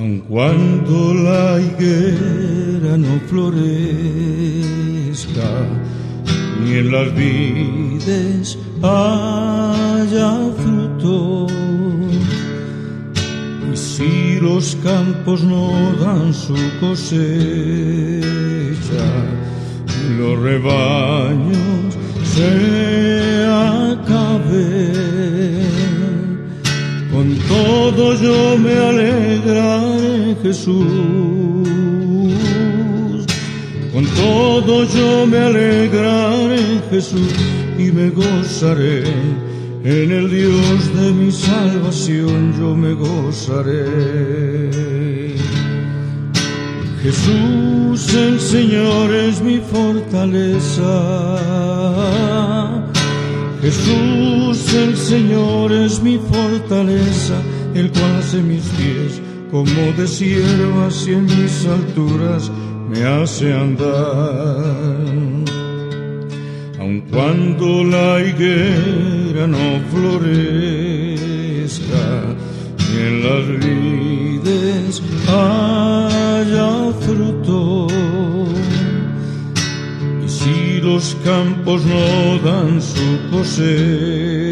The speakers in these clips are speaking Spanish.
Aun cuando la higuera no florezca, ni en las vides haya fruto, y si los campos no dan su cosecha, y los rebaños se acaben, con todo yo me alegraré, Jesús. Con todo yo me alegraré, Jesús, y me gozaré. En el Dios de mi salvación yo me gozaré. Jesús el Señor es mi fortaleza. Jesús el Señor es mi fortaleza, el cual hace mis pies como de siervas y en mis alturas me hace andar. Aun cuando la higuera no florezca, ni en las vides haya fruto, y si los campos no dan su cosecha,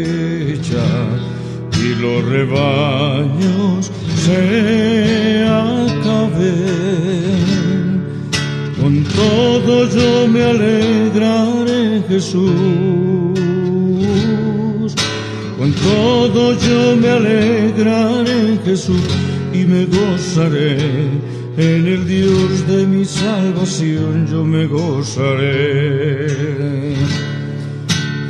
y los rebaños se acaben, con todo yo me alegraré, Jesús. Con todo yo me alegraré, Jesús, y me gozaré. En el Dios de mi salvación yo me gozaré.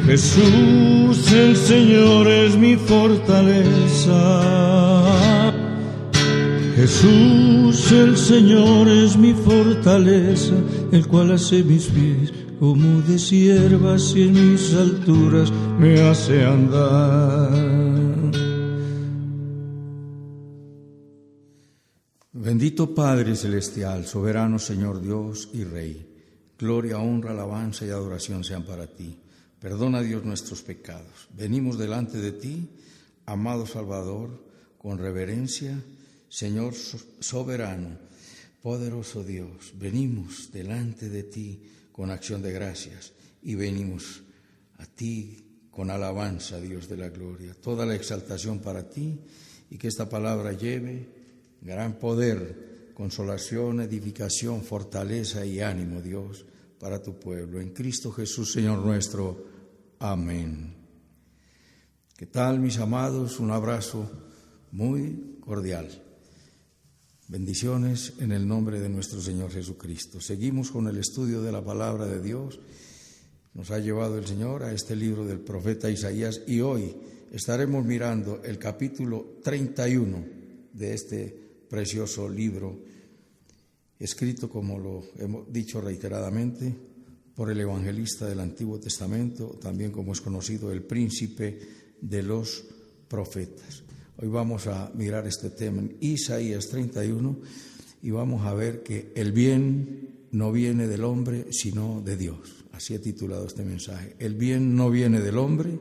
Jesús el Señor es mi fortaleza. Jesús el Señor es mi fortaleza, el cual hace mis pies como de siervas y en mis alturas me hace andar. Bendito Padre Celestial, soberano Señor Dios y Rey, gloria, honra, alabanza y adoración sean para ti. Perdona, Dios, nuestros pecados. Venimos delante de ti, amado Salvador, con reverencia, Señor soberano, poderoso Dios. Venimos delante de ti con acción de gracias y venimos a ti con alabanza, Dios de la gloria. Toda la exaltación para ti y que esta palabra lleve gran poder, consolación, edificación, fortaleza y ánimo, Dios, para tu pueblo. En Cristo Jesús, Señor nuestro. Amén. ¿Qué tal, mis amados? Un abrazo muy cordial. Bendiciones en el nombre de nuestro Señor Jesucristo. Seguimos con el estudio de la palabra de Dios. Nos ha llevado el Señor a este libro del profeta Isaías y hoy estaremos mirando el capítulo 31 de este precioso libro, escrito, como lo hemos dicho reiteradamente, por el evangelista del Antiguo Testamento, también como es conocido, el príncipe de los profetas. Hoy vamos a mirar este tema en Isaías 31 y vamos a ver que el bien no viene del hombre, sino de Dios. Así he titulado este mensaje. El bien no viene del hombre,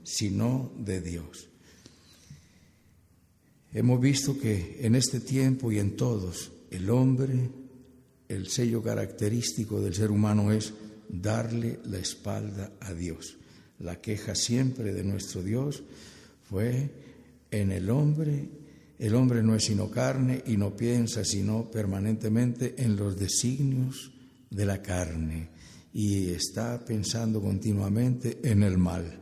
sino de Dios. Hemos visto que en este tiempo y en todos, el hombre, el sello característico del ser humano es darle la espalda a Dios. La queja siempre de nuestro Dios fue en el hombre no es sino carne y no piensa sino permanentemente en los designios de la carne y está pensando continuamente en el mal,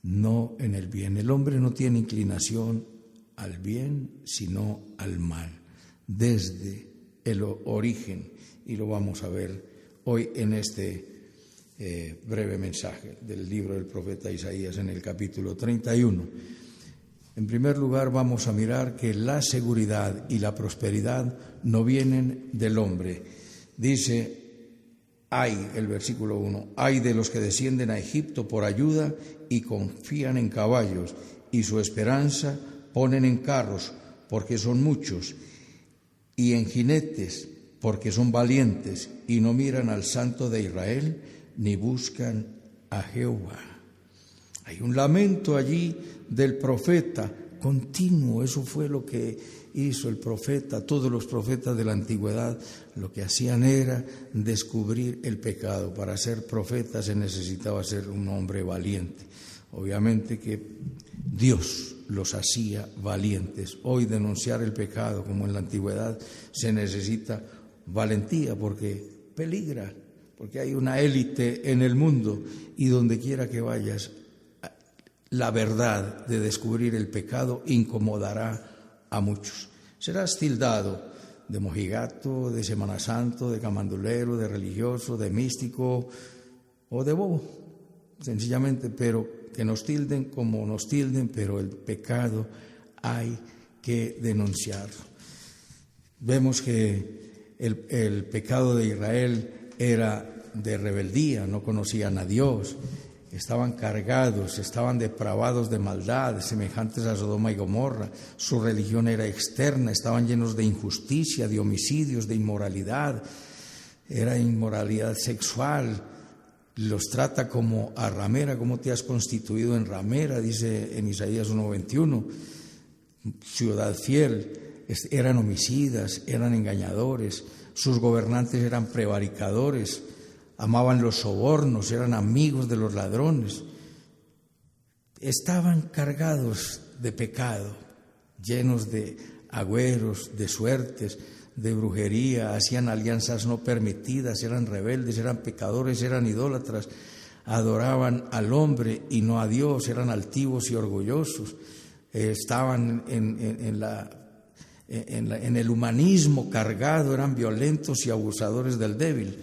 no en el bien. El hombre no tiene inclinación al bien sino al mal desde el origen, y lo vamos a ver hoy en este breve mensaje del libro del profeta Isaías en el capítulo 31. En primer lugar, vamos a mirar que la seguridad y la prosperidad no vienen del hombre. Dice, el versículo 1, hay de los que descienden a Egipto por ayuda y confían en caballos, y su esperanza ponen en carros, porque son muchos, y en jinetes, porque son valientes, y no miran al Santo de Israel, ni buscan a Jehová. Hay un lamento allí del profeta continuo. Eso fue lo que hizo el profeta, todos los profetas de la antigüedad, lo que hacían era descubrir el pecado. Para ser profeta se necesitaba ser un hombre valiente. Obviamente que Dios los hacía valientes. Hoy denunciar el pecado, como en la antigüedad, se necesita valentía porque peligra, porque hay una élite en el mundo y donde quiera que vayas, la verdad de descubrir el pecado incomodará a muchos. Serás tildado de mojigato, de Semana Santo, de camandulero, de religioso, de místico o de bobo, sencillamente, pero que nos tilden como nos tilden, pero el pecado hay que denunciarlo. Vemos que el pecado de Israel era de rebeldía, no conocían a Dios, estaban cargados, estaban depravados de maldad, semejantes a Sodoma y Gomorra. Su religión era externa, estaban llenos de injusticia, de homicidios, de inmoralidad. Era inmoralidad sexual. Los trata como a ramera. ¿Cómo te has constituido en ramera?, dice en Isaías 1:21. Ciudad fiel. Eran homicidas, eran engañadores. Sus gobernantes eran prevaricadores. Amaban los sobornos, eran amigos de los ladrones. Estaban cargados de pecado, llenos de agüeros, de suertes, de brujería, hacían alianzas no permitidas, eran rebeldes, eran pecadores, eran idólatras, adoraban al hombre y no a Dios, eran altivos y orgullosos, estaban en el humanismo cargado, eran violentos y abusadores del débil.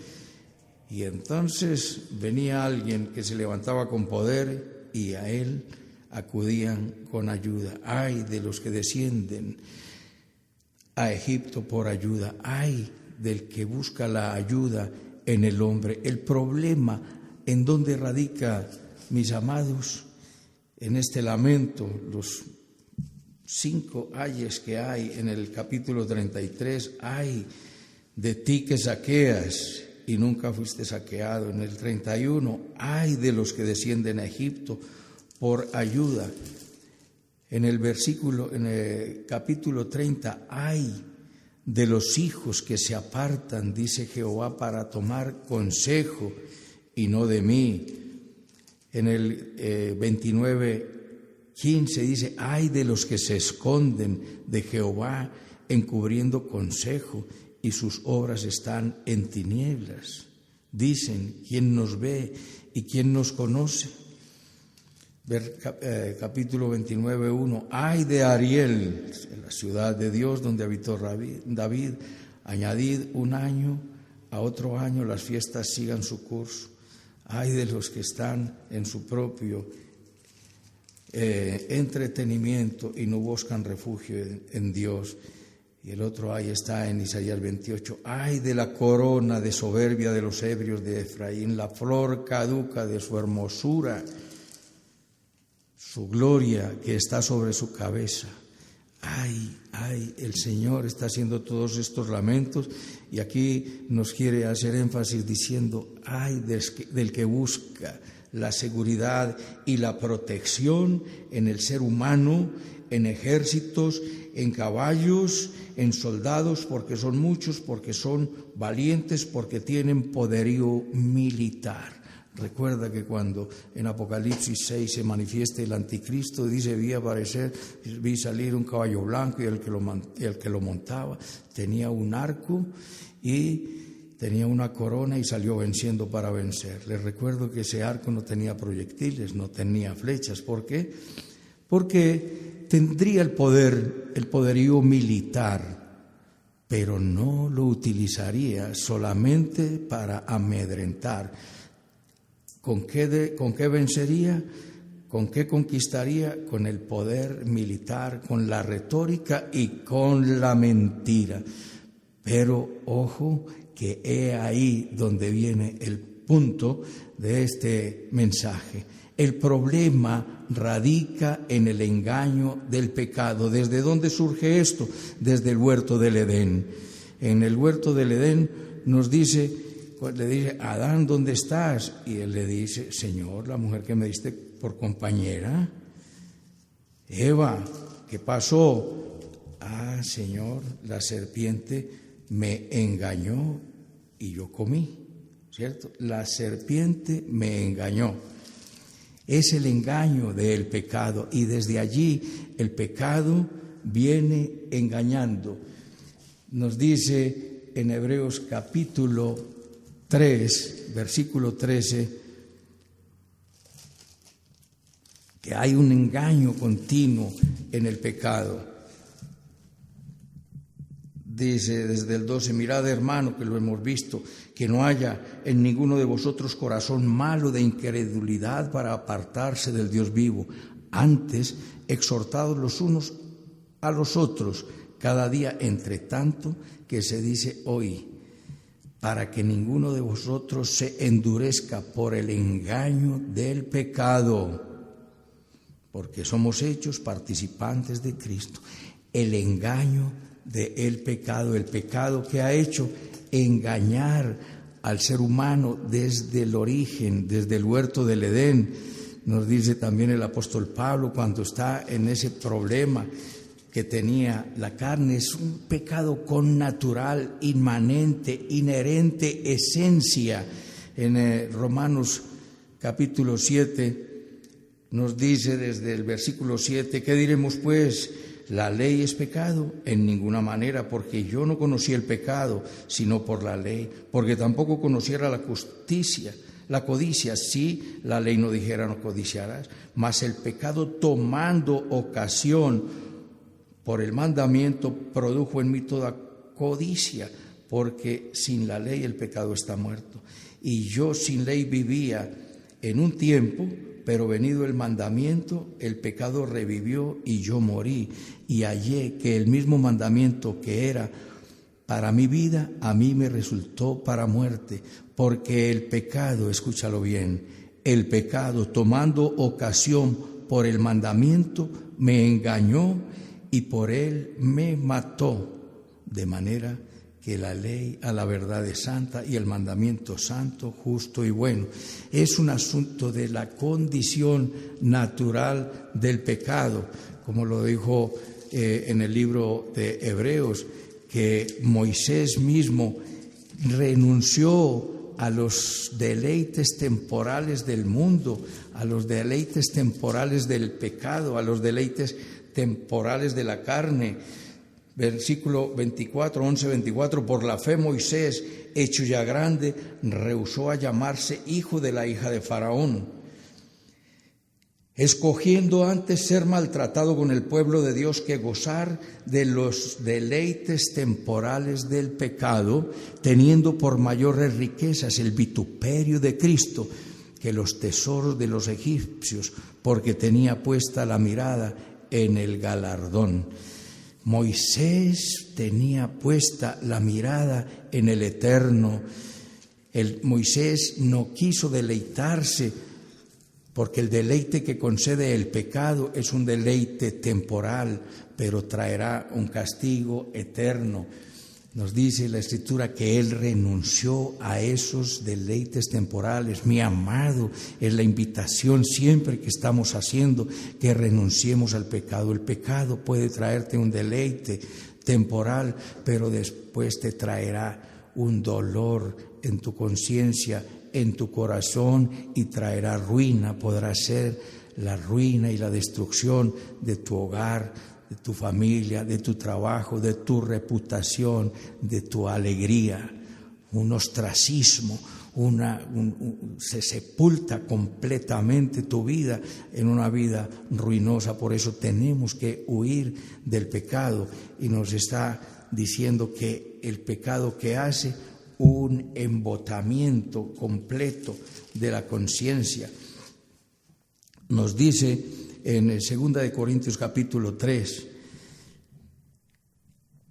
Y entonces venía alguien que se levantaba con poder y a él acudían con ayuda. Ay de los que descienden a Egipto por ayuda, ay del que busca la ayuda en el hombre. El problema, ¿en dónde radica, mis amados? En este lamento, los 5 ayes que hay en el capítulo 33, ay de ti que saqueas y nunca fuiste saqueado. En el 31, ay de los que descienden a Egipto por ayuda. En el capítulo 30, ay de los hijos que se apartan, dice Jehová, para tomar consejo y no de mí. En el 29:15 dice, ay de los que se esconden de Jehová encubriendo consejo y sus obras están en tinieblas. Dicen, ¿quién nos ve y quién nos conoce? Capítulo 29:1, ay de Ariel, la ciudad de Dios donde habitó David, añadid un año a otro año, las fiestas sigan su curso. Ay de los que están en su propio entretenimiento y no buscan refugio en Dios. Y el otro ay está en Isaías 28, ay de la corona de soberbia de los ebrios de Efraín, la flor caduca de su hermosura, su gloria que está sobre su cabeza. Ay, ay, el Señor está haciendo todos estos lamentos y aquí nos quiere hacer énfasis diciendo, ay del que busca la seguridad y la protección en el ser humano, en ejércitos, en caballos, en soldados, porque son muchos, porque son valientes, porque tienen poderío militar. Recuerda que cuando en Apocalipsis 6 se manifiesta el anticristo, dice, vi salir un caballo blanco y el que lo montaba tenía un arco y tenía una corona y salió venciendo para vencer. Les recuerdo que ese arco no tenía proyectiles, no tenía flechas. ¿Por qué? Porque tendría el poderío militar, pero no lo utilizaría solamente para amedrentar. ¿Con qué vencería? ¿Con qué conquistaría? Con el poder militar, con la retórica y con la mentira. Pero ojo, que he ahí donde viene el punto de este mensaje. El problema radica en el engaño del pecado. ¿Desde dónde surge esto? Desde el huerto del Edén. En el huerto del Edén le dice, Adán, ¿dónde estás? Y él le dice, Señor, la mujer que me diste por compañera. Eva, ¿qué pasó? Señor, la serpiente me engañó y yo comí, ¿cierto? La serpiente me engañó. Es el engaño del pecado y desde allí el pecado viene engañando. Nos dice en Hebreos capítulo 3, versículo 13, que hay un engaño continuo en el pecado. Dice desde el 12, mirad hermano, que lo hemos visto, que no haya en ninguno de vosotros corazón malo de incredulidad para apartarse del Dios vivo. Antes, exhortados los unos a los otros, cada día entre tanto que se dice hoy, para que ninguno de vosotros se endurezca por el engaño del pecado, porque somos hechos participantes de Cristo. El engaño del pecado, el pecado que ha hecho engañar al ser humano desde el origen, desde el huerto del Edén. Nos dice también el apóstol Pablo cuando está en ese problema que tenía la carne, es un pecado connatural, inmanente, inherente, esencia. En Romanos capítulo 7 nos dice desde el versículo 7, ¿qué diremos pues? ¿La ley es pecado? En ninguna manera, porque yo no conocí el pecado, sino por la ley, porque tampoco conociera la justicia, la codicia, si la ley no dijera no codiciarás, mas el pecado tomando ocasión por el mandamiento produjo en mí toda codicia, porque sin la ley el pecado está muerto. Y yo sin ley vivía en un tiempo, pero venido el mandamiento, el pecado revivió y yo morí. Y hallé que el mismo mandamiento que era para mi vida, a mí me resultó para muerte. Porque el pecado, escúchalo bien, el pecado tomando ocasión por el mandamiento me engañó y por él me mató. De manera que la ley a la verdad es santa y el mandamiento santo, justo y bueno. Es un asunto de la condición natural del pecado, como lo dijo en el libro de Hebreos, que Moisés mismo renunció a los deleites temporales del mundo, a los deleites temporales del pecado, a los deleites temporales de la carne. Versículo 24, 11-24, por la fe Moisés, hecho ya grande, rehusó a llamarse hijo de la hija de Faraón, escogiendo antes ser maltratado con el pueblo de Dios que gozar de los deleites temporales del pecado, teniendo por mayores riquezas el vituperio de Cristo que los tesoros de los egipcios, porque tenía puesta la mirada en el galardón. Moisés tenía puesta la mirada en el eterno. Moisés no quiso deleitarse, porque el deleite que concede el pecado es un deleite temporal, pero traerá un castigo eterno. Nos dice la Escritura que Él renunció a esos deleites temporales. Mi amado, es la invitación siempre que estamos haciendo que renunciemos al pecado. El pecado puede traerte un deleite temporal, pero después te traerá un dolor en tu conciencia, en tu corazón, y traerá ruina. Podrá ser la ruina y la destrucción de tu hogar, de tu familia, de tu trabajo, de tu reputación, de tu alegría. Un ostracismo, se sepulta completamente tu vida en una vida ruinosa. Por eso tenemos que huir del pecado, y nos está diciendo que el pecado que hace un embotamiento completo de la conciencia. Nos dice en 2 de Corintios capítulo 3,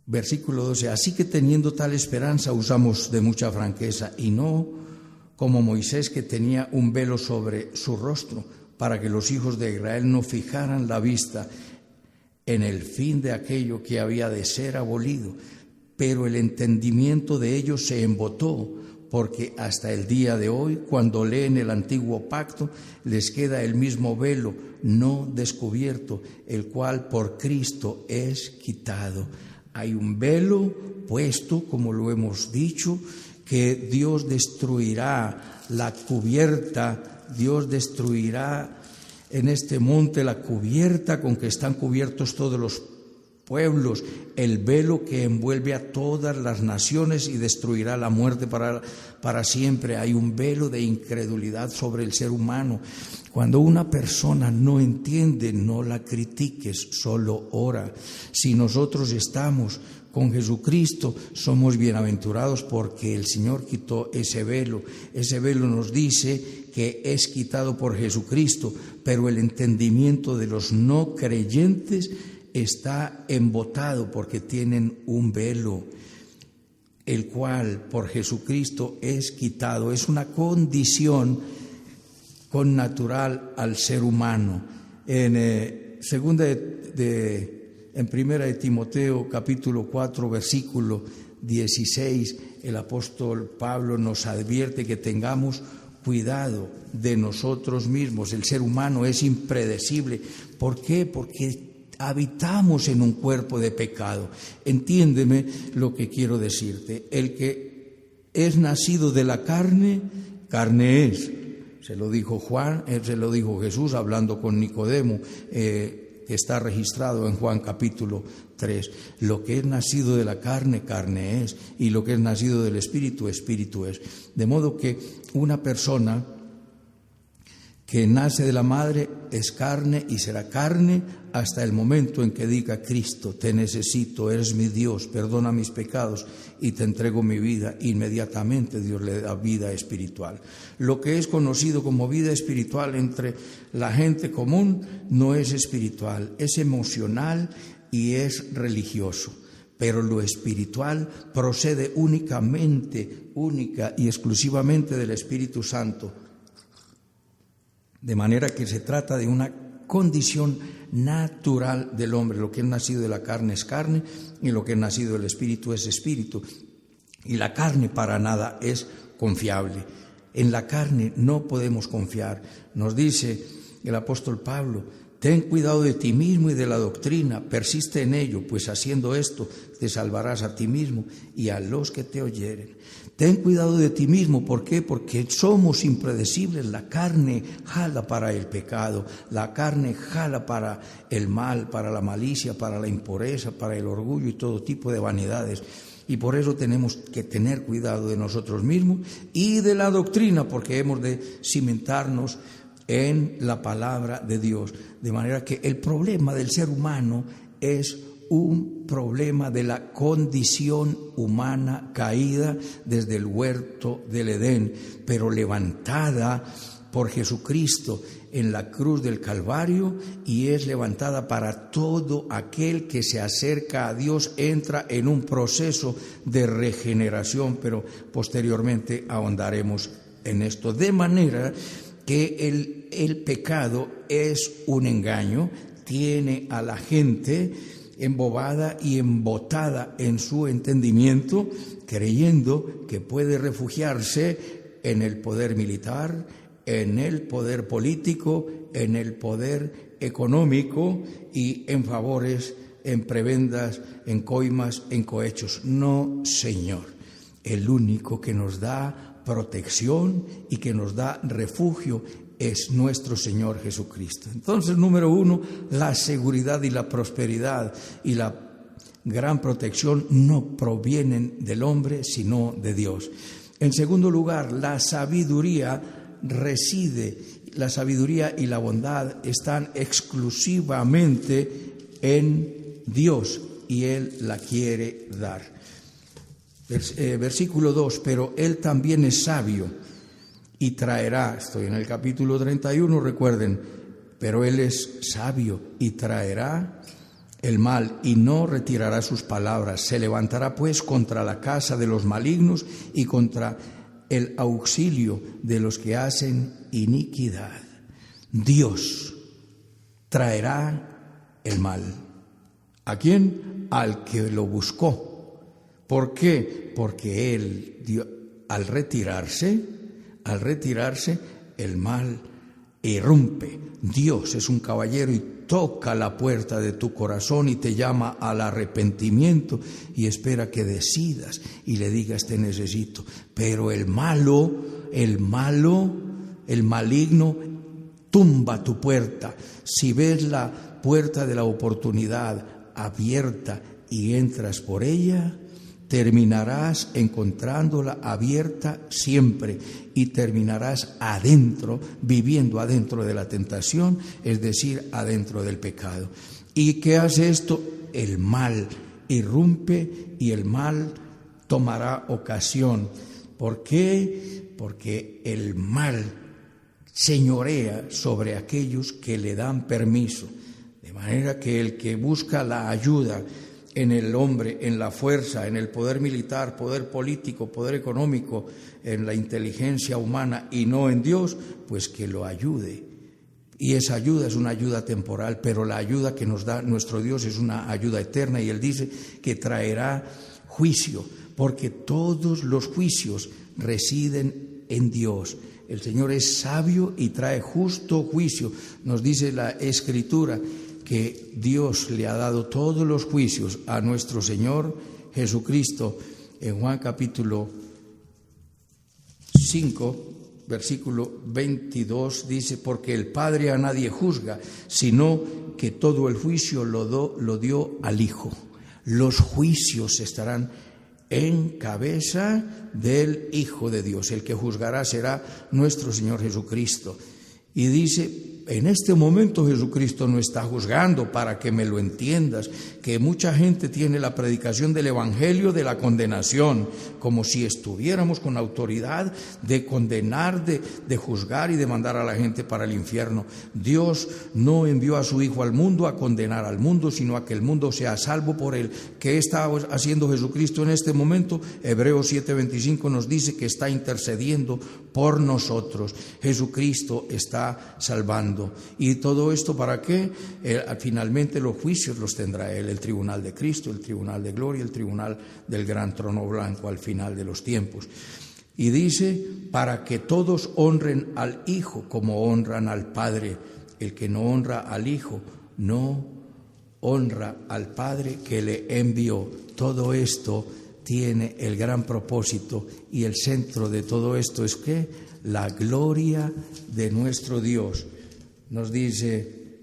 versículo 12, así que teniendo tal esperanza usamos de mucha franqueza, y no como Moisés, que tenía un velo sobre su rostro, para que los hijos de Israel no fijaran la vista en el fin de aquello que había de ser abolido. Pero el entendimiento de ellos se embotó, porque hasta el día de hoy, cuando leen el Antiguo Pacto, les queda el mismo velo no descubierto, el cual por Cristo es quitado. Hay un velo puesto, como lo hemos dicho, que Dios destruirá la cubierta, Dios destruirá en este monte la cubierta con que están cubiertos todos los pueblos, el velo que envuelve a todas las naciones y destruirá la muerte para siempre. Hay un velo de incredulidad sobre el ser humano. Cuando una persona no entiende, no la critiques, solo ora. Si nosotros estamos con Jesucristo, somos bienaventurados porque el Señor quitó ese velo. Ese velo nos dice que es quitado por Jesucristo, pero el entendimiento de los no creyentes está embotado porque tienen un velo, el cual por Jesucristo es quitado. Es una condición connatural al ser humano. En Primera de Timoteo, capítulo 4, versículo 16, el apóstol Pablo nos advierte que tengamos cuidado de nosotros mismos. El ser humano es impredecible. ¿Por qué? Porque habitamos en un cuerpo de pecado. Entiéndeme lo que quiero decirte. El que es nacido de la carne, carne es. Se lo dijo Juan, se lo dijo Jesús hablando con Nicodemo, que está registrado en Juan capítulo 3. Lo que es nacido de la carne, carne es. Y lo que es nacido del Espíritu, Espíritu es. De modo que una persona que nace de la madre es carne y será carne hasta el momento en que diga: Cristo, te necesito, eres mi Dios, perdona mis pecados y te entrego mi vida. Inmediatamente Dios le da vida espiritual. Lo que es conocido como vida espiritual entre la gente común no es espiritual, es emocional y es religioso. Pero lo espiritual procede única y exclusivamente del Espíritu Santo. De manera que se trata de una condición natural del hombre. Lo que es nacido de la carne es carne y lo que es nacido del Espíritu es espíritu. Y la carne para nada es confiable. En la carne no podemos confiar. Nos dice el apóstol Pablo: ten cuidado de ti mismo y de la doctrina, persiste en ello, pues haciendo esto te salvarás a ti mismo y a los que te oyeren. Ten cuidado de ti mismo, ¿por qué? Porque somos impredecibles. La carne jala para el pecado, la carne jala para el mal, para la malicia, para la impureza, para el orgullo y todo tipo de vanidades. Y por eso tenemos que tener cuidado de nosotros mismos y de la doctrina, porque hemos de cimentarnos en la palabra de Dios. De manera que el problema del ser humano es un problema de la condición humana caída desde el huerto del Edén, pero levantada por Jesucristo en la cruz del Calvario, y es levantada para todo aquel que se acerca a Dios, entra en un proceso de regeneración, pero posteriormente ahondaremos en esto. De manera que el pecado es un engaño, tiene a la gente embobada y embotada en su entendimiento, creyendo que puede refugiarse en el poder militar, en el poder político, en el poder económico y en favores, en prebendas, en coimas, en cohechos. No, Señor. El único que nos da protección y que nos da refugio es nuestro Señor Jesucristo. Entonces, número 1, la seguridad y la prosperidad y la gran protección no provienen del hombre, sino de Dios. En segundo lugar, la sabiduría y la bondad están exclusivamente en Dios y Él la quiere dar. Versículo 2, pero Él también es sabio y traerá, estoy en el capítulo 31, recuerden, pero Él es sabio y traerá el mal y no retirará sus palabras. Se levantará pues contra la casa de los malignos y contra el auxilio de los que hacen iniquidad. Dios traerá el mal. ¿A quién? Al que lo buscó. ¿Por qué? Porque Él al retirarse, el mal irrumpe. Dios es un caballero y toca la puerta de tu corazón y te llama al arrepentimiento y espera que decidas y le digas te necesito. Pero el maligno tumba tu puerta. Si ves la puerta de la oportunidad abierta y entras por ella, terminarás encontrándola abierta siempre y terminarás adentro, viviendo adentro de la tentación, es decir, adentro del pecado. ¿Y qué hace esto? El mal irrumpe y el mal tomará ocasión. ¿Por qué? Porque el mal señorea sobre aquellos que le dan permiso, de manera que el que busca la ayuda en el hombre, en la fuerza, en el poder militar, poder político, poder económico, en la inteligencia humana y no en Dios, pues que lo ayude. Y esa ayuda es una ayuda temporal, pero la ayuda que nos da nuestro Dios es una ayuda eterna, y Él dice que traerá juicio, porque todos los juicios residen en Dios. El Señor es sabio y trae justo juicio. Nos dice la Escritura que Dios le ha dado todos los juicios a nuestro Señor Jesucristo. En Juan capítulo 5, versículo 22 dice: porque el Padre a nadie juzga, sino que todo el juicio lo dio al Hijo. Los juicios estarán en cabeza del Hijo de Dios. El que juzgará será nuestro Señor Jesucristo. Y dice, en este momento Jesucristo no está juzgando, para que me lo entiendas, que mucha gente tiene la predicación del Evangelio de la condenación, como si estuviéramos con autoridad de condenar, de juzgar y de mandar a la gente para el infierno. Dios no envió a su Hijo al mundo a condenar al mundo, sino a que el mundo sea salvo por él. ¿Qué está haciendo Jesucristo en este momento? Hebreos 7:25 nos dice que está intercediendo por nosotros. Jesucristo está salvando. ¿Y todo esto para qué? Finalmente los juicios los tendrá Él, el tribunal de Cristo, el tribunal de gloria, el tribunal del gran trono blanco al final de los tiempos. Y dice, para que todos honren al Hijo como honran al Padre. El que no honra al Hijo no honra al Padre que le envió. Todo esto tiene el gran propósito, y el centro de todo esto es ¿qué? La gloria de nuestro Dios. Nos dice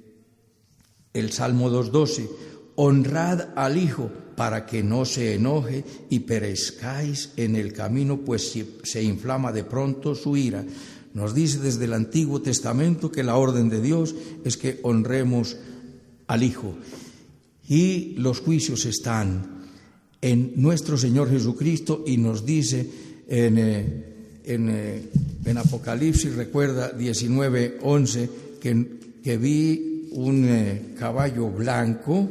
el Salmo 2:12, honrad al Hijo para que no se enoje y perezcáis en el camino, pues se inflama de pronto su ira. Nos dice desde el Antiguo Testamento que la orden de Dios es que honremos al Hijo. Y los juicios están en nuestro Señor Jesucristo, y nos dice en Apocalipsis, recuerda 19:11, que vi un caballo blanco,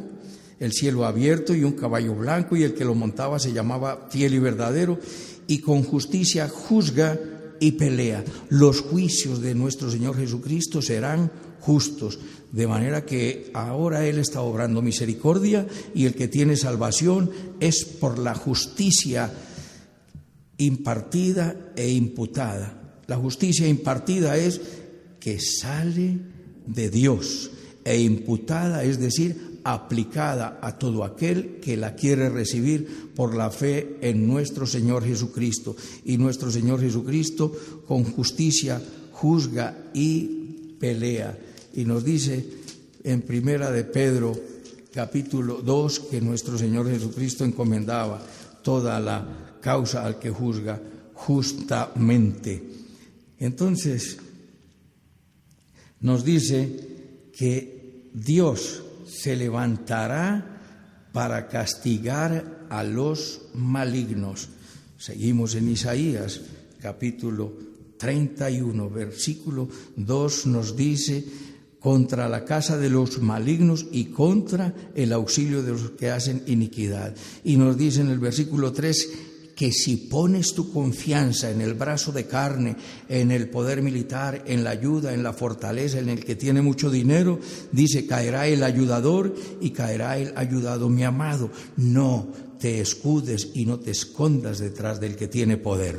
el cielo abierto y un caballo blanco, y el que lo montaba se llamaba Fiel y Verdadero, y con justicia juzga y pelea. Los juicios de nuestro Señor Jesucristo serán justos, de manera que ahora Él está obrando misericordia, y el que tiene salvación es por la justicia impartida e imputada. La justicia impartida es que sale de Dios, e imputada, es decir, aplicada a todo aquel que la quiere recibir por la fe en nuestro Señor Jesucristo. Y nuestro Señor Jesucristo con justicia juzga y pelea. Y nos dice en Primera de Pedro capítulo 2 que nuestro Señor Jesucristo encomendaba toda la causa al que juzga justamente. Entonces nos dice que Dios se levantará para castigar a los malignos. Seguimos en Isaías capítulo 31, versículo 2 nos dice: contra la casa de los malignos y contra el auxilio de los que hacen iniquidad. Y nos dice en el versículo 3 que si pones tu confianza en el brazo de carne, en el poder militar, en la ayuda, en la fortaleza, en el que tiene mucho dinero, dice, caerá el ayudador y caerá el ayudado. Mi amado, no te escudes y no te escondas detrás del que tiene poder,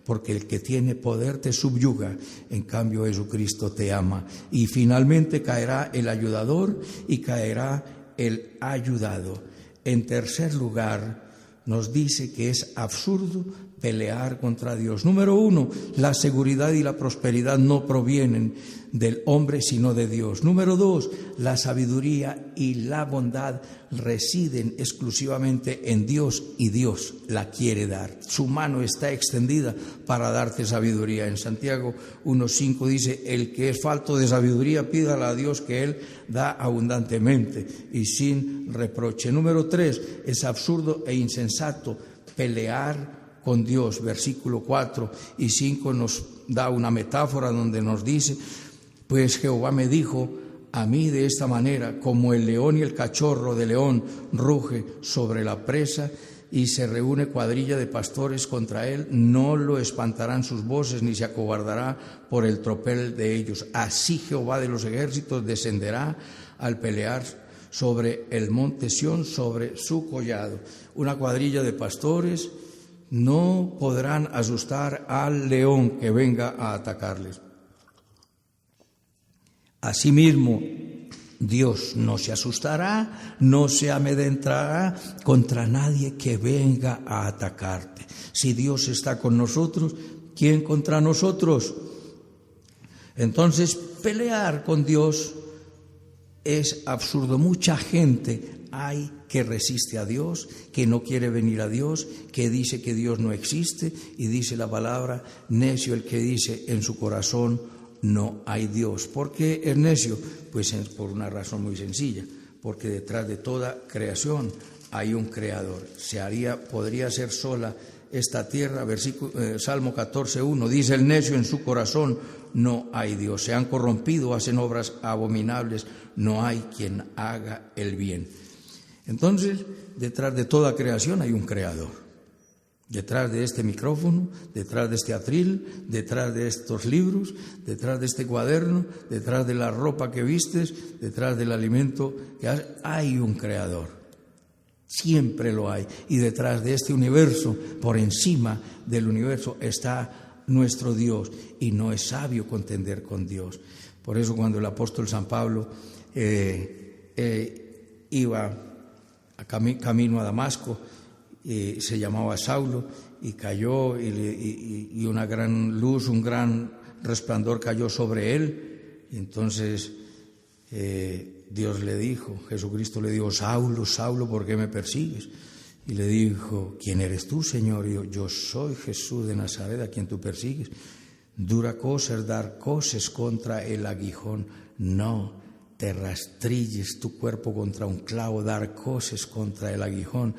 porque el que tiene poder te subyuga, en cambio Jesucristo te ama. Y finalmente caerá el ayudador y caerá el ayudado. En tercer lugar, nos dice que es absurdo pelear contra Dios. Número 1, la seguridad y la prosperidad no provienen del hombre, sino de Dios. Número 2, la sabiduría y la bondad residen exclusivamente en Dios y Dios la quiere dar. Su mano está extendida para darte sabiduría. En Santiago 1:5 dice, el que es falto de sabiduría, pídala a Dios que Él da abundantemente y sin reproche. Número 3, es absurdo e insensato pelear con Dios. Versículo 4 y 5 nos da una metáfora donde nos dice, pues Jehová me dijo a mí de esta manera, como el león y el cachorro de león ruge sobre la presa y se reúne cuadrilla de pastores contra él, no lo espantarán sus voces ni se acobardará por el tropel de ellos. Así Jehová de los ejércitos descenderá al pelear sobre el monte Sión, sobre su collado. Una cuadrilla de pastores no podrán asustar al león que venga a atacarles. Asimismo, Dios no se asustará, no se amedrentará contra nadie que venga a atacarte. Si Dios está con nosotros, ¿quién contra nosotros? Entonces, pelear con Dios es absurdo. Mucha gente hay que resiste a Dios, que no quiere venir a Dios, que dice que Dios no existe, y dice la palabra, necio el que dice en su corazón, no hay Dios. ¿Por qué es necio? Pues por una razón muy sencilla, porque detrás de toda creación hay un creador. Podría ser sola esta tierra. Salmo 14:1 dice, el necio en su corazón, no hay Dios. Se han corrompido, hacen obras abominables, no hay quien haga el bien. Entonces, detrás de toda creación hay un creador. Detrás de este micrófono, detrás de este atril, detrás de estos libros, detrás de este cuaderno, detrás de la ropa que vistes, detrás del alimento que haces, hay un creador. Siempre lo hay. Y detrás de este universo, por encima del universo, está nuestro Dios. Y no es sabio contender con Dios. Por eso cuando el apóstol San Pablo iba camino a Damasco, se llamaba Saulo, y cayó y una gran luz, un gran resplandor cayó sobre él. Y entonces Dios le dijo, Jesucristo le dijo, Saulo, Saulo, ¿por qué me persigues? Y le dijo, ¿quién eres tú, Señor? Y yo soy Jesús de Nazaret, a quien tú persigues. Dura cosa es dar coces contra el aguijón, no te rastrilles tu cuerpo contra un clavo. Dar coces contra el aguijón,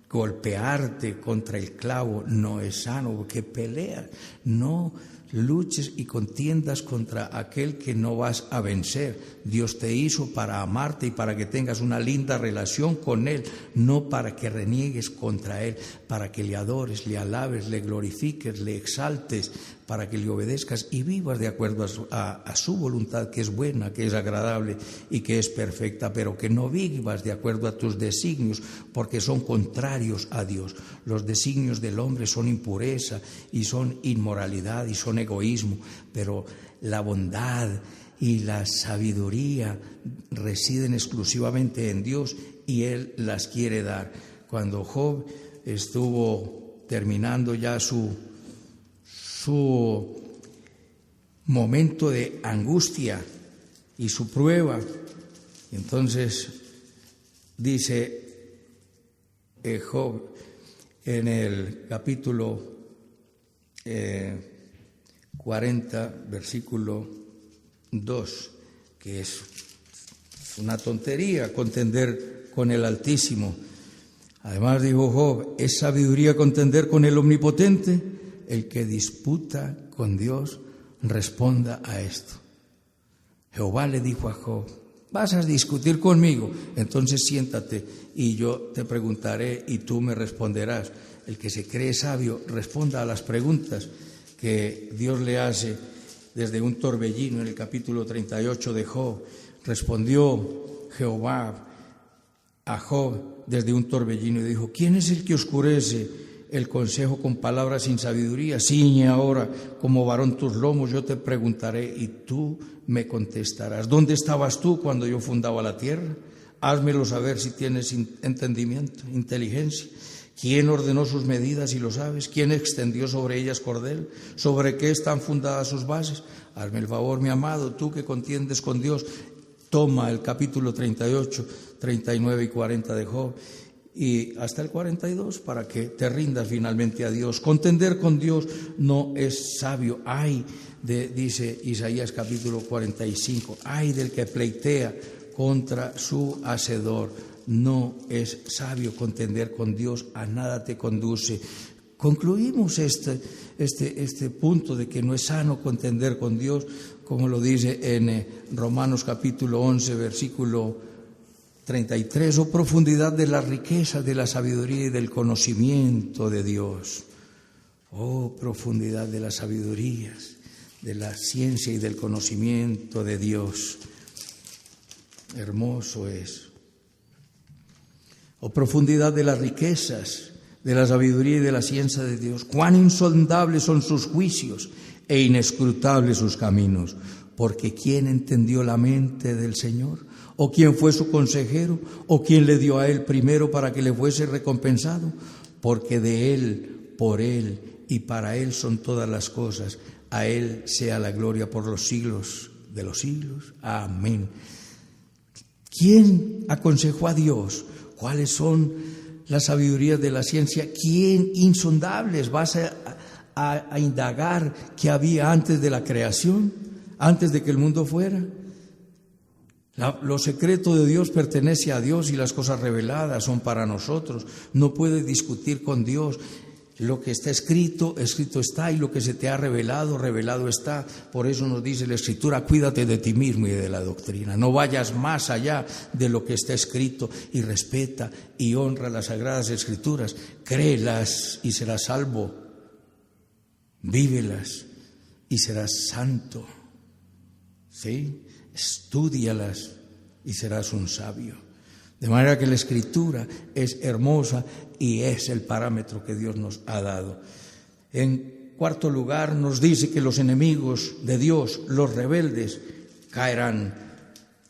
golpearte contra el clavo no es sano, porque peleas, no luches y contiendas contra aquel que no vas a vencer. Dios te hizo para amarte y para que tengas una linda relación con Él, no para que reniegues contra Él, para que le adores, le alabes, le glorifiques, le exaltes, para que le obedezcas y vivas de acuerdo a su voluntad, que es buena, que es agradable y que es perfecta, pero que no vivas de acuerdo a tus designios, porque son contrarios a Dios. Los designios del hombre son impureza y son inmoralidad y son egoísmo, pero la bondad y la sabiduría residen exclusivamente en Dios y Él las quiere dar. Cuando Job estuvo terminando ya su momento de angustia y su prueba, entonces dice Job en el capítulo 40, versículo 2, que es una tontería contender con el Altísimo. Además dijo Job, ¿es sabiduría contender con el Omnipotente? El que disputa con Dios responda a esto. Jehová le dijo a Job, ¿Vas a discutir conmigo? Entonces siéntate y yo te preguntaré y tú me responderás. El que se cree sabio responda a las preguntas que Dios le hace desde un torbellino. En el capítulo 38 de Job, respondió Jehová a Job desde un torbellino y dijo: ¿quién es el que oscurece el consejo con palabras sin sabiduría? Ciñe ahora como varón tus lomos, yo te preguntaré y tú me contestarás. ¿Dónde estabas tú cuando yo fundaba la tierra? Házmelo saber si tienes entendimiento, inteligencia. ¿Quién ordenó sus medidas y lo sabes? ¿Quién extendió sobre ellas cordel? ¿Sobre qué están fundadas sus bases? Hazme el favor, mi amado, tú que contiendes con Dios. Toma el capítulo 38, 39 y 40 de Job y hasta el 42 para que te rindas finalmente a Dios. Contender con Dios no es sabio. Ay, dice Isaías capítulo 45, ay del que pleitea contra su hacedor. No es sabio contender con Dios, a nada te conduce. Concluimos este punto de que no es sano contender con Dios, como lo dice en Romanos capítulo 11, versículo 33, oh profundidad de la riqueza, de la sabiduría y del conocimiento de Dios. Oh profundidad de las sabidurías, de la ciencia y del conocimiento de Dios. Hermoso es. Oh profundidad de las riquezas, de la sabiduría y de la ciencia de Dios. Cuán insondables son sus juicios e inescrutables sus caminos. Porque ¿quién entendió la mente del Señor? ¿O quién fue su consejero? ¿O quién le dio a él primero para que le fuese recompensado? Porque de él, por él y para él son todas las cosas. A él sea la gloria por los siglos de los siglos. Amén. ¿Quién aconsejó a Dios? ¿Cuáles son las sabidurías de la ciencia? ¿Quién insondables? ¿Vas a indagar qué había antes de la creación, antes de que el mundo fuera? Lo secreto de Dios pertenece a Dios y las cosas reveladas son para nosotros. No puedes discutir con Dios. Lo que está escrito, escrito está, y lo que se te ha revelado, revelado está. Por eso nos dice la Escritura: cuídate de ti mismo y de la doctrina. No vayas más allá de lo que está escrito y respeta y honra las Sagradas Escrituras. Créelas y serás salvo. Vívelas y serás santo. ¿Sí? Estúdialas y serás un sabio. De manera que la Escritura es hermosa y es el parámetro que Dios nos ha dado. En cuarto lugar, nos dice que los enemigos de Dios, los rebeldes, caerán.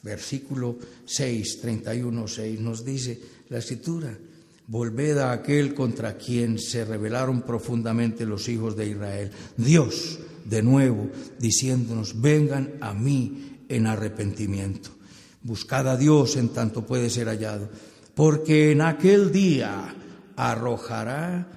Versículo 6, 31, 6, nos dice la Escritura: volved a aquel contra quien se rebelaron profundamente los hijos de Israel. Dios, de nuevo, diciéndonos: vengan a mí en arrepentimiento. Buscad a Dios en tanto puede ser hallado, porque en aquel día arrojará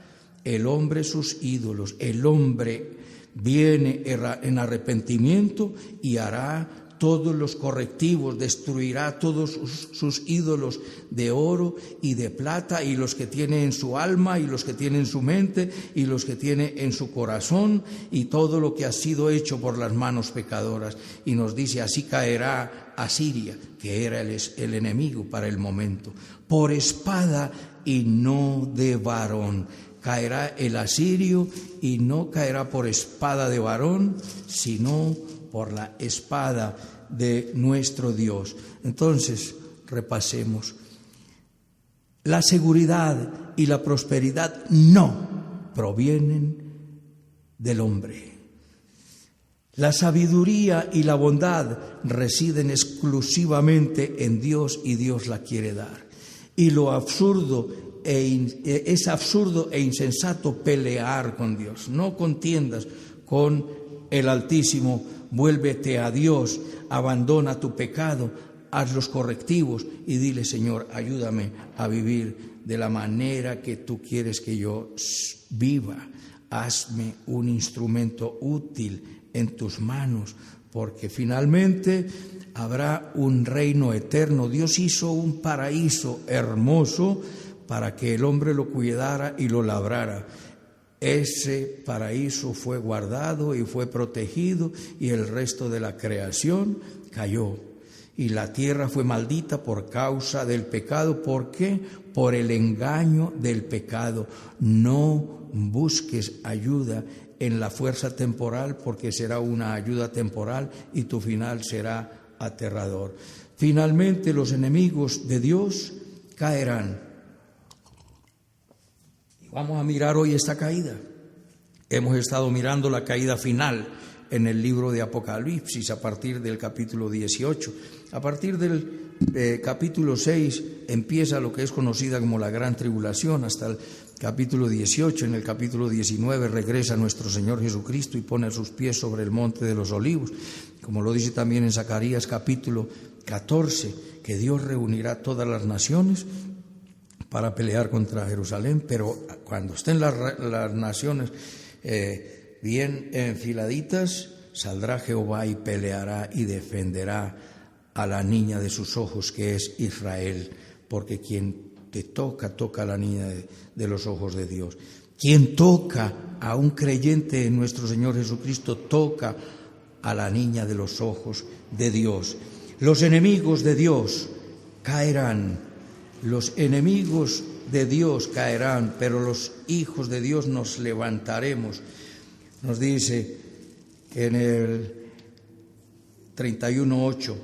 el hombre sus ídolos. El hombre viene en arrepentimiento y hará todos los correctivos, destruirá todos sus ídolos de oro y de plata, y los que tiene en su alma, y los que tiene en su mente, y los que tiene en su corazón, y todo lo que ha sido hecho por las manos pecadoras. Y nos dice: así caerá Asiria, que era el enemigo para el momento, por espada y no de varón. Caerá el asirio y no caerá por espada de varón, sino por la espada de nuestro Dios. Entonces, repasemos. La seguridad y la prosperidad no provienen del hombre. La sabiduría y la bondad residen exclusivamente en Dios y Dios la quiere dar. Y lo absurdo es absurdo e insensato pelear con Dios. No contiendas con el Altísimo. Vuélvete a Dios, abandona tu pecado, haz los correctivos y dile: Señor, ayúdame a vivir de la manera que tú quieres que yo viva. Hazme un instrumento útil en tus manos, porque finalmente habrá un reino eterno. Dios hizo un paraíso hermoso para que el hombre lo cuidara y lo labrara. Ese paraíso fue guardado y fue protegido, y el resto de la creación cayó. y la tierra fue maldita por causa del pecado. ¿Por qué? Por el engaño del pecado. No busques ayuda en la fuerza temporal, porque será una ayuda temporal y tu final será aterrador. Finalmente, los enemigos de Dios caerán. Y vamos a mirar hoy esta caída. Hemos estado mirando la caída final en el libro de Apocalipsis a partir del capítulo 18. A partir del capítulo 6 empieza lo que es conocida como la Gran Tribulación hasta el capítulo 18. En el capítulo 19 regresa nuestro Señor Jesucristo y pone sus pies sobre el monte de los olivos, como lo dice también en Zacarías capítulo 14, que Dios reunirá todas las naciones para pelear contra Jerusalén, pero cuando estén las naciones bien enfiladitas, saldrá Jehová y peleará y defenderá a la niña de sus ojos, que es Israel, porque quien te toca a la niña de los ojos de Dios. Quien toca a un creyente en nuestro Señor Jesucristo, toca a la niña de los ojos de Dios. Los enemigos de Dios caerán, los enemigos de Dios caerán, pero los hijos de Dios nos levantaremos. Nos dice en el 31:8,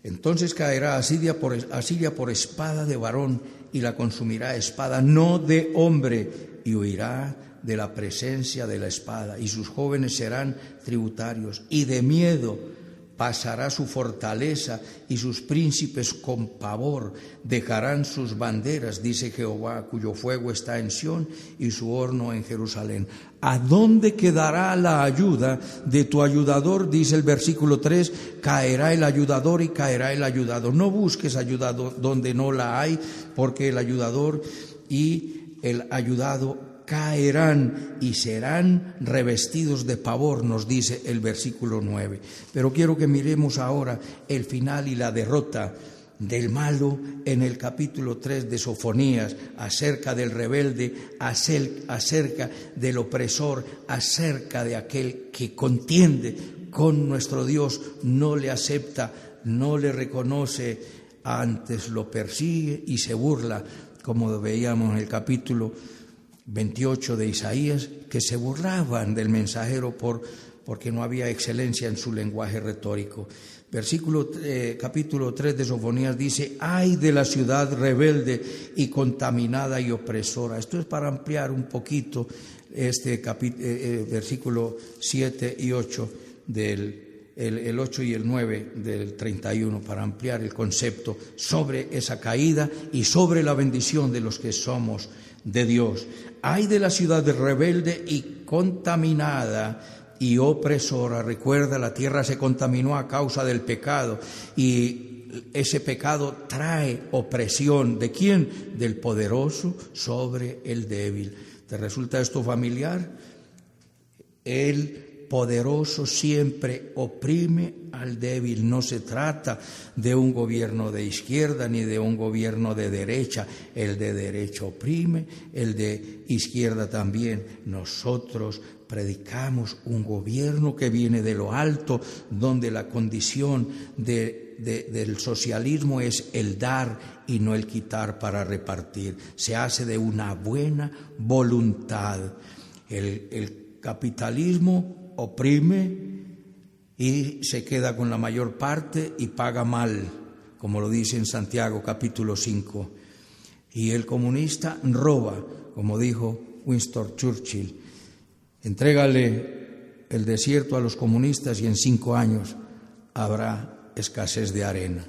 entonces caerá Asiria por espada de varón, y la consumirá espada no de hombre, y huirá de la presencia de la espada, y sus jóvenes serán tributarios, y de miedo pasará su fortaleza, y sus príncipes con pavor dejarán sus banderas, dice Jehová, cuyo fuego está en Sión y su horno en Jerusalén. ¿A dónde quedará la ayuda de tu ayudador? Dice el versículo 3, caerá el ayudador y caerá el ayudado. No busques ayuda donde no la hay, porque el ayudador y el ayudado caerán y serán revestidos de pavor, nos dice el versículo 9. Pero quiero que miremos ahora el final y la derrota del malo en el capítulo 3 de Sofonías, acerca del rebelde, acerca del opresor, acerca de aquel que contiende con nuestro Dios, no le acepta, no le reconoce, antes lo persigue y se burla, como veíamos en el capítulo 28 de Isaías, que se burlaban del mensajero porque no había excelencia en su lenguaje retórico. Capítulo 3 de Sofonías dice, ay de la ciudad rebelde y contaminada y opresora. Esto es para ampliar un poquito versículo 7 y 8 el 8 y el 9 del 31, para ampliar el concepto sobre esa caída y sobre la bendición de los que somos de Dios. Ay de la ciudad rebelde y contaminada y opresora. Recuerda, la tierra se contaminó a causa del pecado, y ese pecado trae opresión. ¿De quién? Del poderoso sobre el débil. ¿Te resulta esto familiar? El poderoso siempre oprime al débil. No se trata de un gobierno de izquierda ni de un gobierno de derecha. El de derecha oprime, el de izquierda también. Nosotros predicamos un gobierno que viene de lo alto, donde la condición del socialismo es el dar y no el quitar para repartir. Se hace de una buena voluntad. El capitalismo oprime y se queda con la mayor parte y paga mal, como lo dice en Santiago capítulo 5. Y el comunista roba, como dijo Winston Churchill. Entrégale el desierto a los comunistas y en 5 años habrá escasez de arena.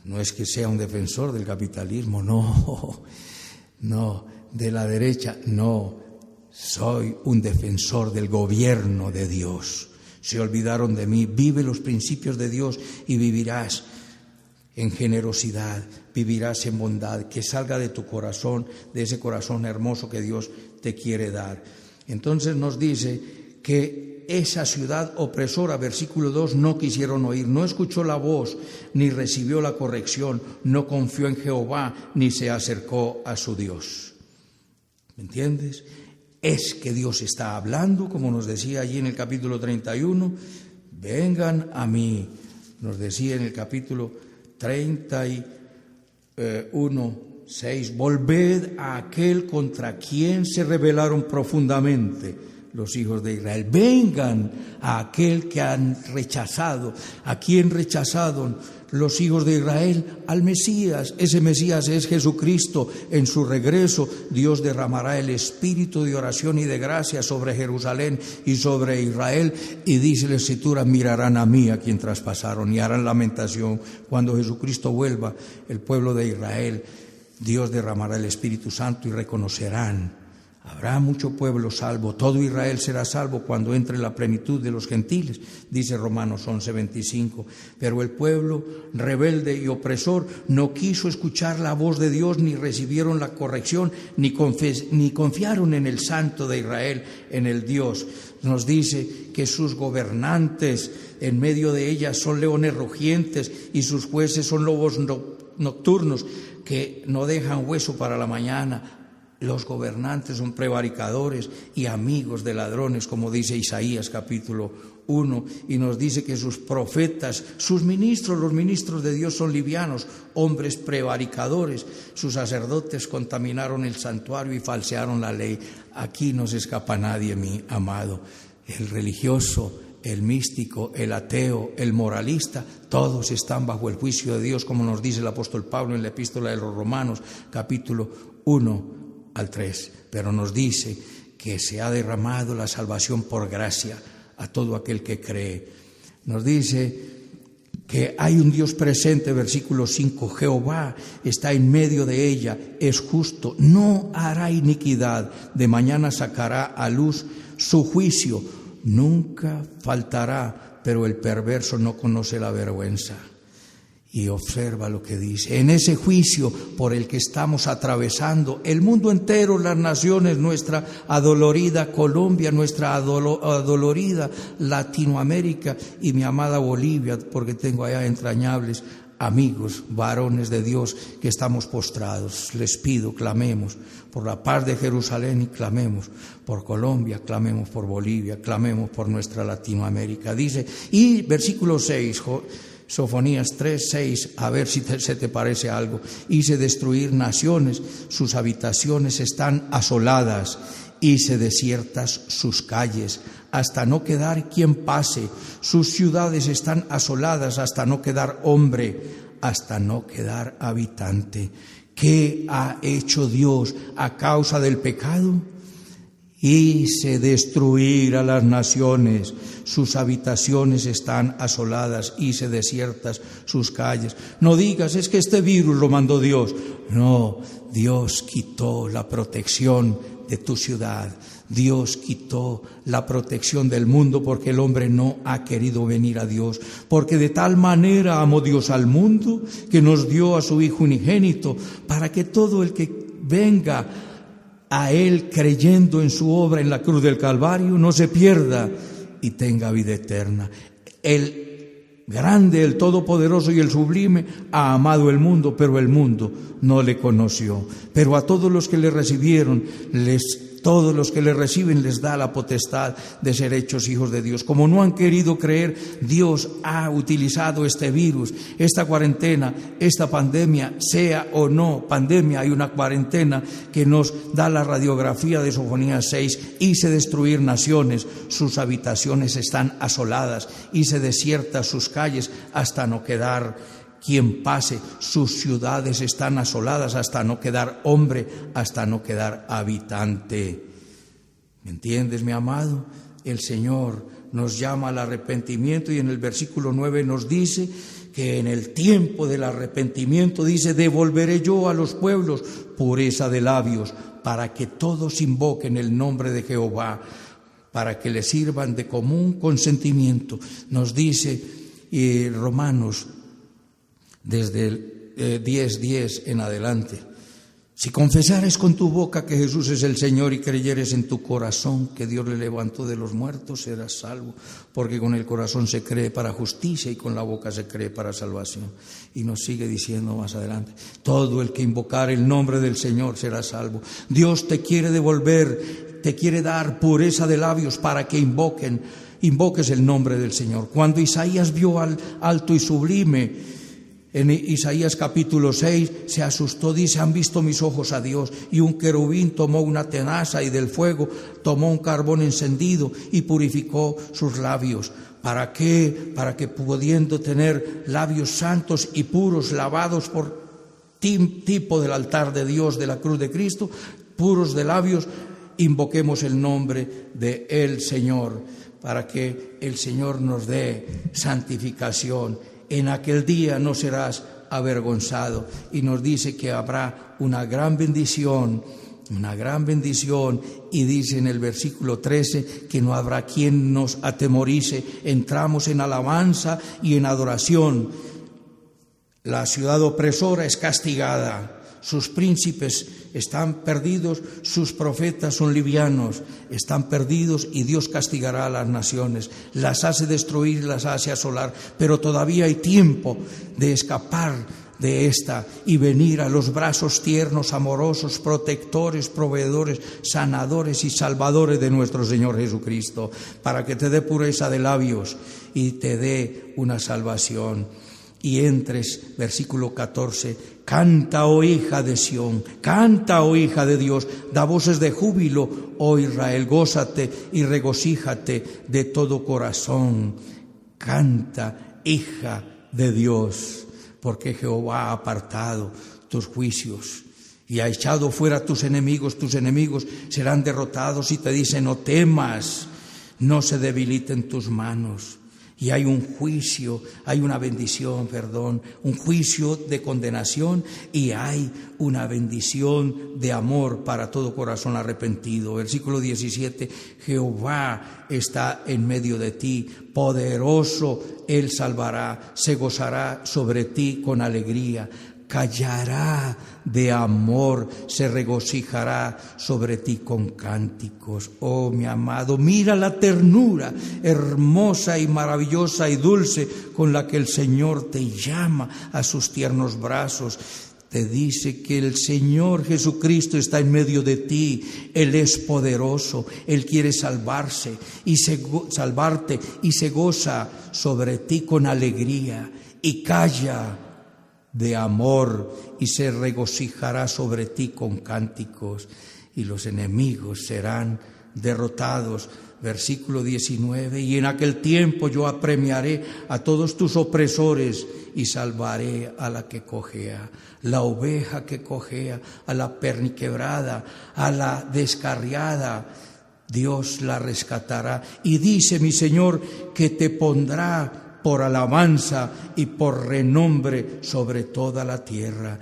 No es que sea un defensor del capitalismo, no, de la derecha, no. Soy un defensor del gobierno de Dios. Se olvidaron de mí. Vive los principios de Dios y vivirás en generosidad, vivirás en bondad, que salga de tu corazón, de ese corazón hermoso que Dios te quiere dar. Entonces nos dice que esa ciudad opresora, versículo 2, no quisieron oír, no escuchó la voz, ni recibió la corrección, no confió en Jehová, ni se acercó a su Dios. ¿Me entiendes? Es que Dios está hablando, como nos decía allí en el capítulo 31, vengan a mí Nos decía en el capítulo 31:6, volved a aquel contra quien se rebelaron profundamente los hijos de Israel. Vengan a aquel que han rechazado. ¿A quién rechazaron los hijos de Israel? Al Mesías. Ese Mesías es Jesucristo. En su regreso, Dios derramará el espíritu de oración y de gracia sobre Jerusalén y sobre Israel. Y dice la Escritura, mirarán a mí, a quien traspasaron, y harán lamentación. Cuando Jesucristo vuelva, el pueblo de Israel, Dios derramará el Espíritu Santo y reconocerán. Habrá mucho pueblo salvo, todo Israel será salvo cuando entre la plenitud de los gentiles, dice Romanos 11:25. Pero el pueblo rebelde y opresor no quiso escuchar la voz de Dios, ni recibieron la corrección, ni confiaron en el Santo de Israel, en el Dios. Nos dice que sus gobernantes en medio de ellas son leones rugientes y sus jueces son lobos nocturnos que no dejan hueso para la mañana. Los gobernantes son prevaricadores y amigos de ladrones, como dice Isaías capítulo 1, y nos dice que sus profetas, sus ministros, los ministros de Dios son livianos, hombres prevaricadores. Sus sacerdotes contaminaron el santuario y falsearon la ley. Aquí no se escapa nadie, mi amado. El religioso, el místico, el ateo, el moralista, todos están bajo el juicio de Dios, como nos dice el apóstol Pablo en la epístola de los Romanos, capítulo 1 al 3, pero nos dice que se ha derramado la salvación por gracia a todo aquel que cree. Nos dice que hay un Dios presente, versículo 5, Jehová está en medio de ella, es justo, no hará iniquidad, de mañana sacará a luz su juicio, nunca faltará, pero el perverso no conoce la vergüenza. Y observa lo que dice, en ese juicio por el que estamos atravesando, el mundo entero, las naciones, nuestra adolorida Colombia, nuestra adolorida Latinoamérica y mi amada Bolivia, porque tengo allá entrañables amigos, varones de Dios que estamos postrados. Les pido, clamemos por la paz de Jerusalén y clamemos por Colombia, clamemos por Bolivia, clamemos por nuestra Latinoamérica. Dice, y versículo 6, Sofonías 3:6, a ver si se te parece algo. Hice destruir naciones, sus habitaciones están asoladas, hice desiertas sus calles, hasta no quedar quien pase. Sus ciudades están asoladas, hasta no quedar hombre, hasta no quedar habitante. ¿Qué ha hecho Dios a causa del pecado? Hice destruir a las naciones, sus habitaciones están asoladas, hice desiertas sus calles. No digas, es que este virus lo mandó Dios. No, Dios quitó la protección de tu ciudad. Dios quitó la protección del mundo porque el hombre no ha querido venir a Dios. Porque de tal manera amó Dios al mundo que nos dio a su Hijo unigénito para que todo el que venga a Él creyendo en su obra en la cruz del Calvario no se pierda y tenga vida eterna. El grande, el todopoderoso y el sublime ha amado el mundo, pero el mundo no le conoció. Pero a todos los que le recibieron, todos los que le reciben les da la potestad de ser hechos hijos de Dios. Como no han querido creer, Dios ha utilizado este virus, esta cuarentena, esta pandemia, sea o no pandemia, hay una cuarentena que nos da la radiografía de Sofonías 6. Hice destruir naciones, sus habitaciones están asoladas, hice desiertas sus calles hasta no quedar quien pase, sus ciudades están asoladas hasta no quedar hombre, hasta no quedar habitante. ¿Me entiendes, mi amado? El Señor nos llama al arrepentimiento y en el versículo 9 nos dice que en el tiempo del arrepentimiento dice, devolveré yo a los pueblos pureza de labios para que todos invoquen el nombre de Jehová, para que le sirvan de común consentimiento. Nos dice Romanos desde el 10:10 en adelante, si confesares con tu boca que Jesús es el Señor y creyeres en tu corazón que Dios le levantó de los muertos, serás salvo, porque con el corazón se cree para justicia y con la boca se cree para salvación. Y nos sigue diciendo más adelante, todo el que invocar el nombre del Señor será salvo. Dios te quiere devolver, te quiere dar pureza de labios para que invoquen invoques el nombre del Señor. Cuando Isaías vio al alto y sublime, en Isaías capítulo 6, se asustó, dice: han visto mis ojos a Dios. Y un querubín tomó una tenaza y del fuego tomó un carbón encendido y purificó sus labios. ¿Para qué? Para que, pudiendo tener labios santos y puros, lavados por tipo del altar de Dios, de la cruz de Cristo, puros de labios, invoquemos el nombre de el Señor, para que el Señor nos dé santificación. En aquel día no serás avergonzado. Y nos dice que habrá una gran bendición, y dice en el versículo 13 que no habrá quien nos atemorice. Entramos en alabanza y en adoración. La ciudad opresora es castigada, sus príncipes están perdidos, sus profetas son livianos, están perdidos, y Dios castigará a las naciones, las hace destruir, las hace asolar, pero todavía hay tiempo de escapar de esta y venir a los brazos tiernos, amorosos, protectores, proveedores, sanadores y salvadores de nuestro Señor Jesucristo, para que te dé pureza de labios y te dé una salvación. Y entres, versículo 14, canta, oh hija de Sión, canta, oh hija de Dios, da voces de júbilo, oh Israel, gózate y regocíjate de todo corazón. Canta, hija de Dios, porque Jehová ha apartado tus juicios y ha echado fuera tus enemigos serán derrotados, y te dice: no temas, no se debiliten tus manos. Y hay un juicio, hay una bendición, un juicio de condenación, y hay una bendición de amor para todo corazón arrepentido. Versículo 17, Jehová está en medio de ti, poderoso, Él salvará, se gozará sobre ti con alegría. Callará de amor, se regocijará sobre ti con cánticos. Oh, mi amado, mira la ternura hermosa y maravillosa y dulce con la que el Señor te llama a sus tiernos brazos. Te dice que el Señor Jesucristo está en medio de ti. Él es poderoso, Él quiere salvarte y se goza sobre ti con alegría, y calla de amor y se regocijará sobre ti con cánticos, y los enemigos serán derrotados. Versículo 19, y en aquel tiempo yo apremiaré a todos tus opresores y salvaré a la que cojea, la oveja que cojea, a la perniquebrada, a la descarriada. Dios la rescatará. Y dice mi Señor que te pondrá por alabanza y por renombre sobre toda la tierra.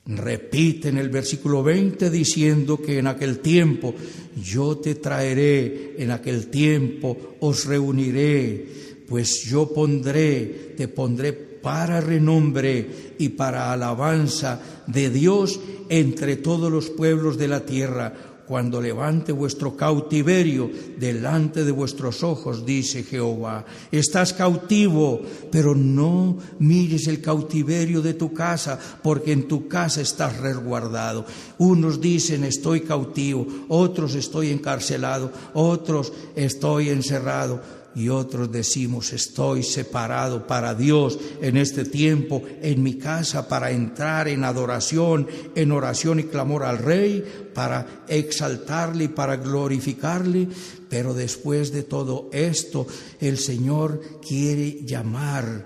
Repite en el versículo 20 diciendo que en aquel tiempo yo te traeré, en aquel tiempo os reuniré, pues yo te pondré para renombre y para alabanza de Dios entre todos los pueblos de la tierra, cuando levante vuestro cautiverio delante de vuestros ojos, dice Jehová. Estás cautivo, pero no mires el cautiverio de tu casa, porque en tu casa estás resguardado. Unos dicen: estoy cautivo, otros: estoy encarcelado, otros: estoy encerrado. Y otros decimos: estoy separado para Dios en este tiempo, en mi casa, para entrar en adoración, en oración y clamor al Rey, para exaltarle y para glorificarle. Pero después de todo esto, el Señor quiere llamar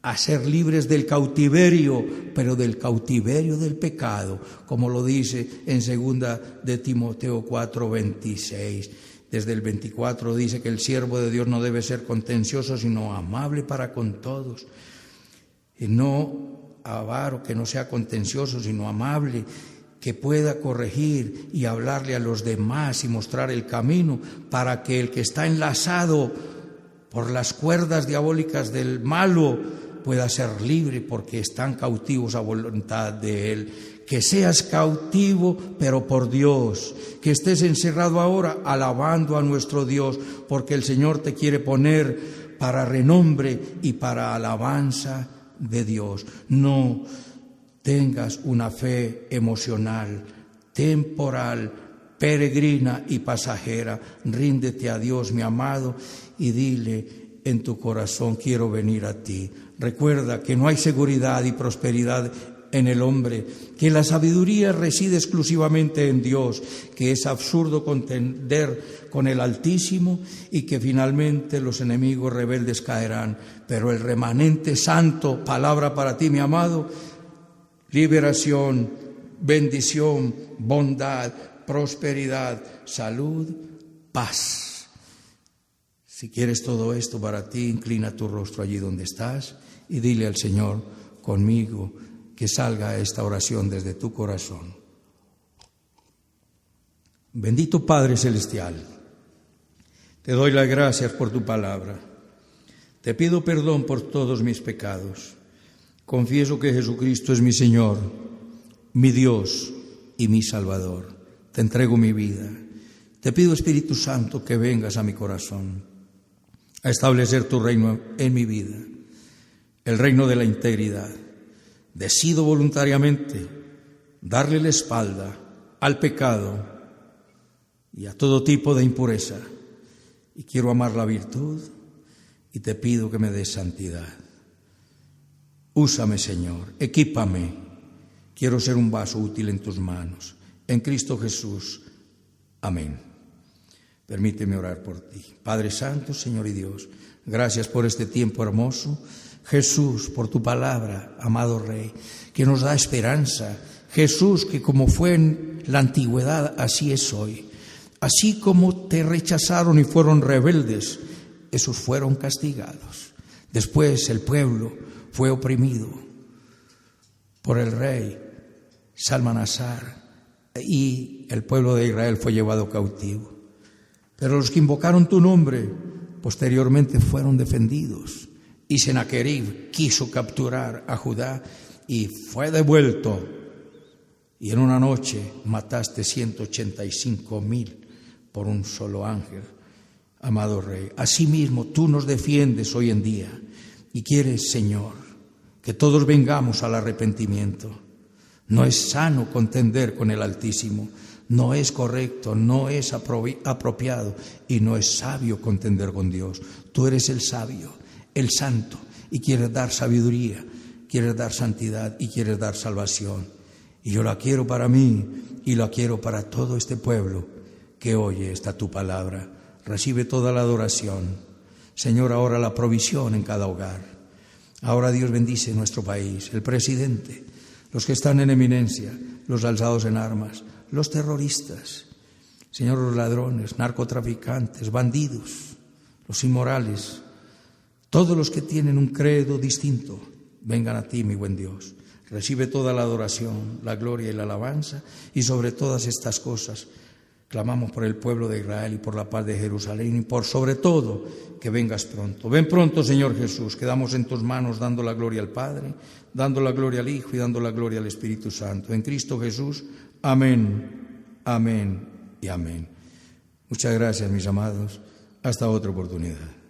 a ser libres del cautiverio, pero del cautiverio del pecado, como lo dice en 2 de Timoteo 4:26. Desde el 24 dice que el siervo de Dios no debe ser contencioso, sino amable para con todos. Y no avaro, que no sea contencioso, sino amable, que pueda corregir y hablarle a los demás y mostrar el camino, para que el que está enlazado por las cuerdas diabólicas del malo pueda ser libre, porque están cautivos a voluntad de Él. Que seas cautivo, pero por Dios. Que estés encerrado ahora alabando a nuestro Dios, porque el Señor te quiere poner para renombre y para alabanza de Dios. No tengas una fe emocional, temporal, peregrina y pasajera. Ríndete a Dios, mi amado, y dile en tu corazón: quiero venir a ti. Recuerda que no hay seguridad y prosperidad en el hombre, que la sabiduría reside exclusivamente en Dios, que es absurdo contender con el Altísimo y que finalmente los enemigos rebeldes caerán. Pero el remanente santo, palabra para ti, mi amado: liberación, bendición, bondad, prosperidad, salud, paz. Si quieres todo esto para ti, inclina tu rostro allí donde estás y dile al Señor conmigo que salga esta oración desde tu corazón. Bendito Padre Celestial, te doy las gracias por tu palabra. Te pido perdón por todos mis pecados. Confieso que Jesucristo es mi Señor, mi Dios y mi Salvador. Te entrego mi vida. Te pido, Espíritu Santo, que vengas a mi corazón a establecer tu reino en mi vida, el reino de la integridad. Decido voluntariamente darle la espalda al pecado y a todo tipo de impureza, y quiero amar la virtud, y te pido que me des santidad. Úsame, Señor, equípame. Quiero ser un vaso útil en tus manos. En Cristo Jesús. Amén. Permíteme orar por ti. Padre Santo, Señor y Dios, gracias por este tiempo hermoso. Jesús, por tu palabra, amado Rey, que nos da esperanza. Jesús, que como fue en la antigüedad, así es hoy. Así como te rechazaron y fueron rebeldes, esos fueron castigados. Después el pueblo fue oprimido por el rey Salmanasar y el pueblo de Israel fue llevado cautivo. Pero los que invocaron tu nombre posteriormente fueron defendidos. Y Sennacherib quiso capturar a Judá y fue devuelto. Y en una noche mataste 185,000 por un solo ángel, amado Rey. Asimismo, tú nos defiendes hoy en día y quieres, Señor, que todos vengamos al arrepentimiento. No es sano contender con el Altísimo, no es correcto, no es apropiado y no es sabio contender con Dios. Tú eres el sabio, el santo, y quieres dar sabiduría, quieres dar santidad y quieres dar salvación. Y yo la quiero para mí y la quiero para todo este pueblo que oye esta tu palabra. Recibe toda la adoración. Señor, ahora la provisión en cada hogar. Ahora Dios bendice nuestro país, el presidente, los que están en eminencia, los alzados en armas, los terroristas, Señor, los ladrones, narcotraficantes, bandidos, los inmorales, todos los que tienen un credo distinto, vengan a ti, mi buen Dios. Recibe toda la adoración, la gloria y la alabanza, y sobre todas estas cosas clamamos por el pueblo de Israel y por la paz de Jerusalén y por sobre todo que vengas pronto. Ven pronto, Señor Jesús, quedamos en tus manos dando la gloria al Padre, dando la gloria al Hijo y dando la gloria al Espíritu Santo. En Cristo Jesús, amén, amén y amén. Muchas gracias, mis amados. Hasta otra oportunidad.